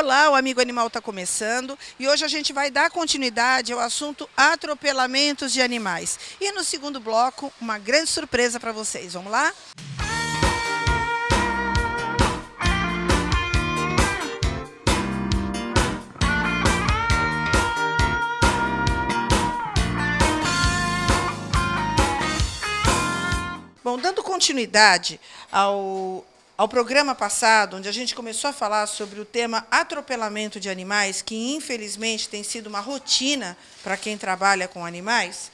Olá, o Amigo Animal está começando e hoje a gente vai dar continuidade ao assunto atropelamentos de animais. E no segundo bloco, uma grande surpresa para vocês. Vamos lá? Bom, dando continuidade ao programa passado, onde a gente começou a falar sobre o tema atropelamento de animais, que infelizmente tem sido uma rotina para quem trabalha com animais,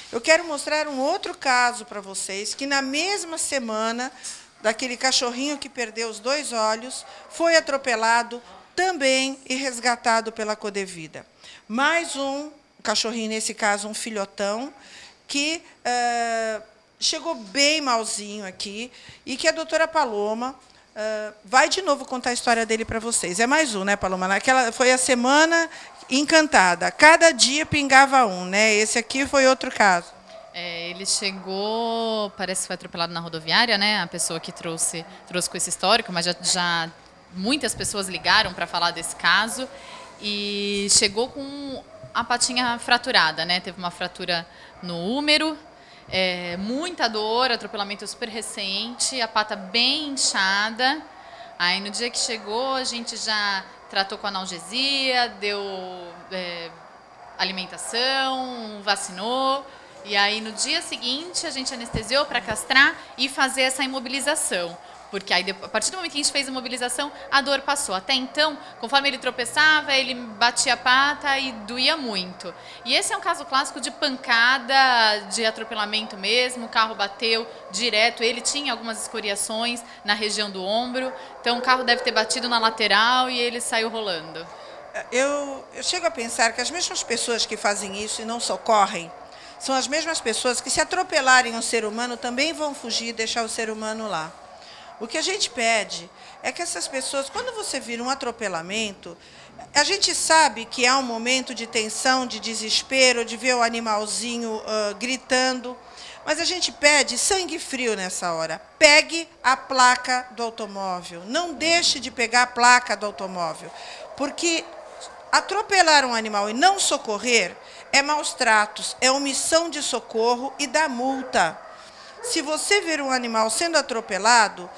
eu quero mostrar um outro caso para vocês, que na mesma semana, daquele cachorrinho que perdeu os 2 olhos, foi atropelado também e resgatado pela Codevida. Mais um cachorrinho, nesse caso um filhotão, que chegou bem malzinho aqui, e que a doutora Paloma vai de novo contar a história dele para vocês. É mais um, né, Paloma? Foi a semana encantada. Cada dia pingava um, né? Esse aqui foi outro caso. Ele chegou, parece que foi atropelado na rodoviária, né? A pessoa que trouxe com esse histórico, mas já muitas pessoas ligaram para falar desse caso, e chegou com a patinha fraturada, né? Teve uma fratura no úmero, muita dor, atropelamento super recente, a pata bem inchada. Aí no dia que chegou, a gente já tratou com analgesia, deu alimentação, vacinou. E aí no dia seguinte a gente anestesiou para castrar e fazer essa imobilização. Porque aí, a partir do momento que a gente fez a imobilização, a dor passou. Até então, conforme ele tropeçava, ele batia a pata e doía muito. E esse é um caso clássico de pancada, de atropelamento mesmo. O carro bateu direto, ele tinha algumas escoriações na região do ombro. Então o carro deve ter batido na lateral e ele saiu rolando. Eu chego a pensar que as mesmas pessoas que fazem isso e não socorrem, são as mesmas pessoas que, se atropelarem um ser humano, também vão fugir e deixar o ser humano lá. O que a gente pede é que essas pessoas, quando você vira um atropelamento, a gente sabe que há um momento de tensão, de desespero, de ver o animalzinho gritando, mas a gente pede sangue frio nessa hora. Pegue a placa do automóvel, não deixe de pegar a placa do automóvel, porque atropelar um animal e não socorrer é maus tratos, é omissão de socorro e dá multa. Se você ver um animal sendo atropelado,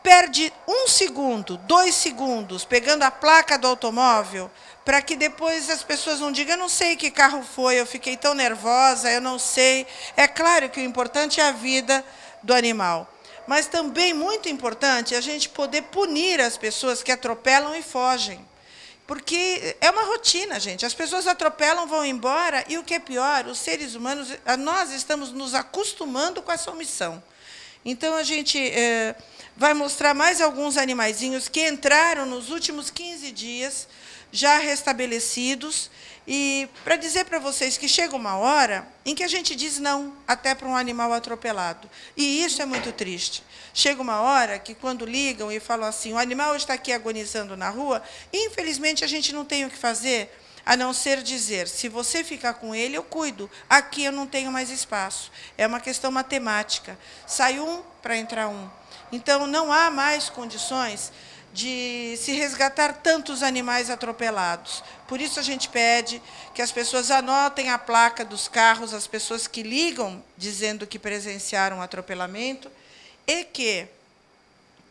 perde 1 segundo, 2 segundos, pegando a placa do automóvel, para que depois as pessoas não digam: eu não sei que carro foi, eu fiquei tão nervosa, eu não sei. É claro que o importante é a vida do animal, mas também muito importante a gente poder punir as pessoas que atropelam e fogem. Porque é uma rotina, gente. As pessoas atropelam, vão embora, e o que é pior, os seres humanos, nós estamos nos acostumando com essa omissão. Então, a gente vai mostrar mais alguns animaizinhos que entraram nos últimos 15 dias, já restabelecidos, e para dizer para vocês que chega uma hora em que a gente diz não, até para um animal atropelado. E isso é muito triste. Chega uma hora que, quando ligam e falam assim: o animal está aqui agonizando na rua, infelizmente a gente não tem o que fazer, a não ser dizer: se você ficar com ele, eu cuido. Aqui eu não tenho mais espaço. É uma questão matemática. Sai um para entrar um. Então, não há mais condições de se resgatar tantos animais atropelados. Por isso a gente pede que as pessoas anotem a placa dos carros, as pessoas que ligam dizendo que presenciaram atropelamento, e que,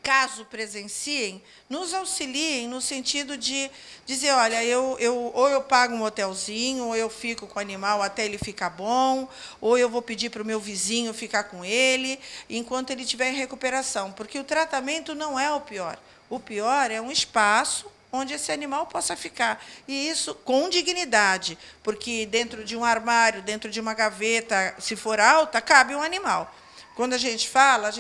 caso presenciem, nos auxiliem no sentido de dizer: olha, ou eu pago um hotelzinho, ou eu fico com o animal até ele ficar bom, ou eu vou pedir para o meu vizinho ficar com ele enquanto ele estiver em recuperação. Porque o tratamento não é o pior. O pior é um espaço onde esse animal possa ficar. E isso com dignidade, porque dentro de um armário, dentro de uma gaveta, se for alta, cabe um animal. Quando a gente fala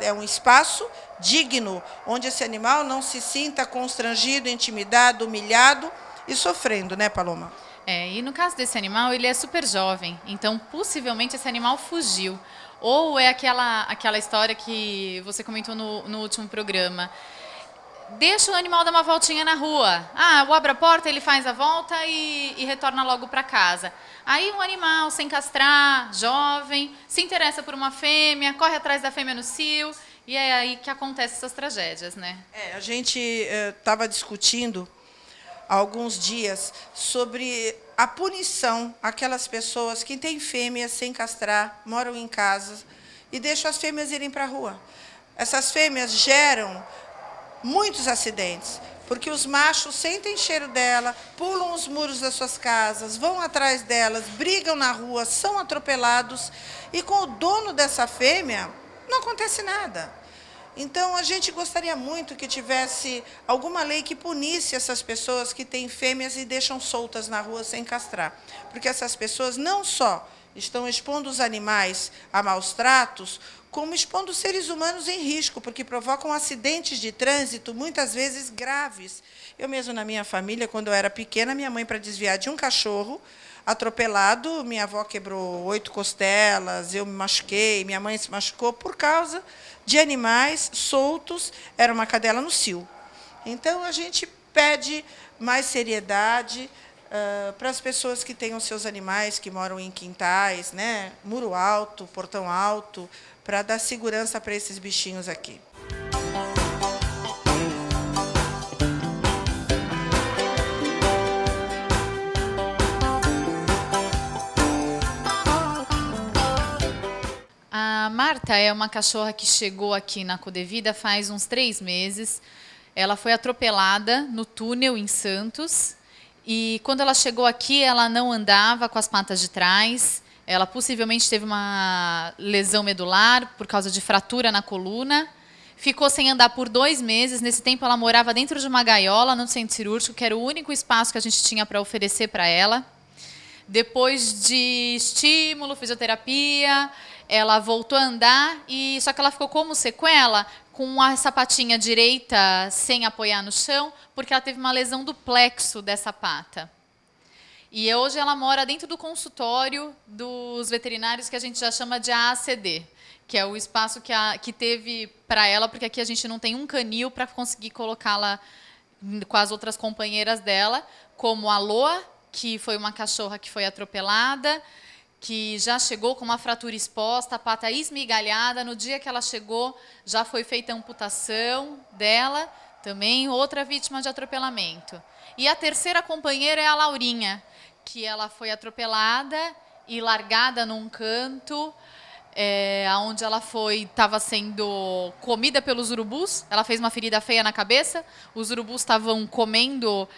é um espaço digno, onde esse animal não se sinta constrangido, intimidado, humilhado e sofrendo, né, Paloma? E no caso desse animal, ele é super jovem, então possivelmente esse animal fugiu. Ou é aquela história que você comentou no último programa: deixa o animal dar uma voltinha na rua. Eu abro a porta, ele faz a volta e retorna logo para casa. Aí um animal sem castrar, jovem, se interessa por uma fêmea, corre atrás da fêmea no cio, e é aí que acontecem essas tragédias, né? A gente estava discutindo há alguns dias sobre a punição àquelas pessoas que têm fêmeas sem castrar, moram em casa e deixam as fêmeas irem para a rua. Essas fêmeas geram muitos acidentes, porque os machos sentem cheiro dela, pulam os muros das suas casas, vão atrás delas, brigam na rua, são atropelados, e com o dono dessa fêmea não acontece nada. Então, a gente gostaria muito que tivesse alguma lei que punisse essas pessoas que têm fêmeas e deixam soltas na rua sem castrar. Porque essas pessoas não só estão expondo os animais a maus tratos, como expondo os seres humanos em risco, porque provocam acidentes de trânsito, muitas vezes graves. Eu mesmo, na minha família, quando eu era pequena, minha mãe, para desviar de um cachorro atropelado, minha avó quebrou 8 costelas, eu me machuquei, minha mãe se machucou por causa de animais soltos, era uma cadela no cio. Então, a gente pede mais seriedade para as pessoas que têm os seus animais, que moram em quintais, né, muro alto, portão alto, para dar segurança para esses bichinhos aqui. A Marta é uma cachorra que chegou aqui na Codevida faz uns 3 meses. Ela foi atropelada no túnel em Santos. E quando ela chegou aqui, ela não andava com as patas de trás. Ela possivelmente teve uma lesão medular por causa de fratura na coluna. Ficou sem andar por 2 meses. Nesse tempo, ela morava dentro de uma gaiola no centro cirúrgico, que era o único espaço que a gente tinha para oferecer para ela. Depois de estímulo, fisioterapia, ela voltou a andar, só que ela ficou como sequela com a sapatinha direita sem apoiar no chão, porque ela teve uma lesão do plexo dessa pata. E hoje ela mora dentro do consultório dos veterinários, que a gente já chama de AACD, que é o espaço que teve para ela, porque aqui a gente não tem um canil para conseguir colocá-la com as outras companheiras dela, como a Loa, que foi uma cachorra que foi atropelada, que já chegou com uma fratura exposta, a pata esmigalhada. No dia que ela chegou, já foi feita a amputação dela, também outra vítima de atropelamento. E a terceira companheira é a Laurinha, que ela foi atropelada e largada num canto, onde ela estava sendo comida pelos urubus. Ela fez uma ferida feia na cabeça, os urubus estavam comendo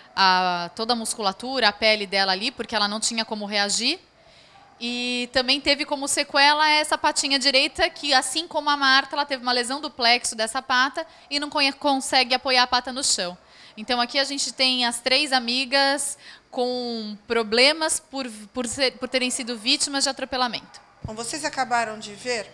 toda a musculatura, a pele dela ali, porque ela não tinha como reagir. E também teve como sequela essa patinha direita, que, assim como a Marta, ela teve uma lesão do plexo dessa pata e não consegue apoiar a pata no chão. Então, aqui a gente tem as 3 amigas com problemas por terem sido vítimas de atropelamento. Bom, vocês acabaram de ver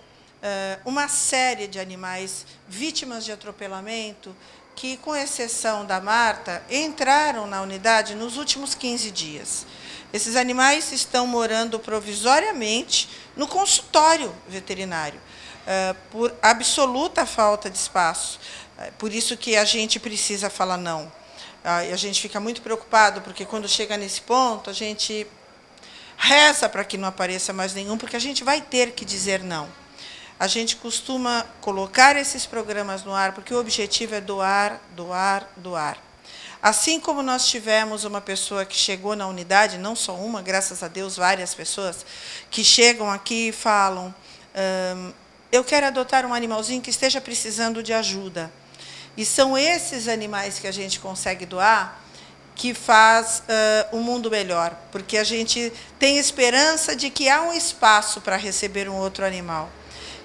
uma série de animais vítimas de atropelamento que, com exceção da Marta, entraram na unidade nos últimos 15 dias. Esses animais estão morando provisoriamente no consultório veterinário, por absoluta falta de espaço. Por isso que a gente precisa falar não. A gente fica muito preocupado, porque quando chega nesse ponto, a gente reza para que não apareça mais nenhum, porque a gente vai ter que dizer não. A gente costuma colocar esses programas no ar, porque o objetivo é doar, doar, doar. Assim como nós tivemos uma pessoa que chegou na unidade, não só uma, graças a Deus, várias pessoas, que chegam aqui e falam, eu quero adotar um animalzinho que esteja precisando de ajuda. E são esses animais que a gente consegue doar que faz um mundo melhor, porque a gente tem esperança de que há um espaço para receber um outro animal.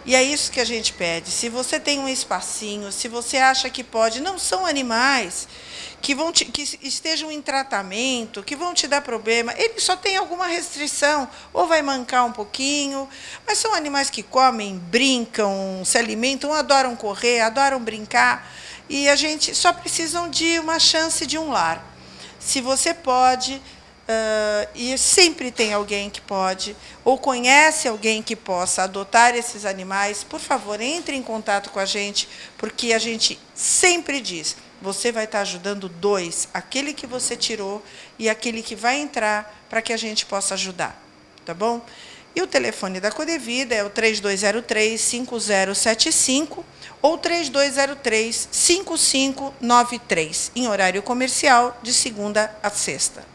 E é isso que a gente pede. Se você tem um espacinho, se você acha que pode, não são animais que estejam em tratamento, que vão te dar problema, ele só tem alguma restrição, ou vai mancar um pouquinho, mas são animais que comem, brincam, se alimentam, adoram correr, adoram brincar, e a gente só precisam de uma chance de um lar. Se você pode, e sempre tem alguém que pode, ou conhece alguém que possa adotar esses animais, por favor, entre em contato com a gente, porque a gente sempre diz, você vai estar ajudando 2, aquele que você tirou e aquele que vai entrar, para que a gente possa ajudar, tá bom? E o telefone da Codevida é o 3203-5075 ou 3203-5593, em horário comercial, de segunda a sexta.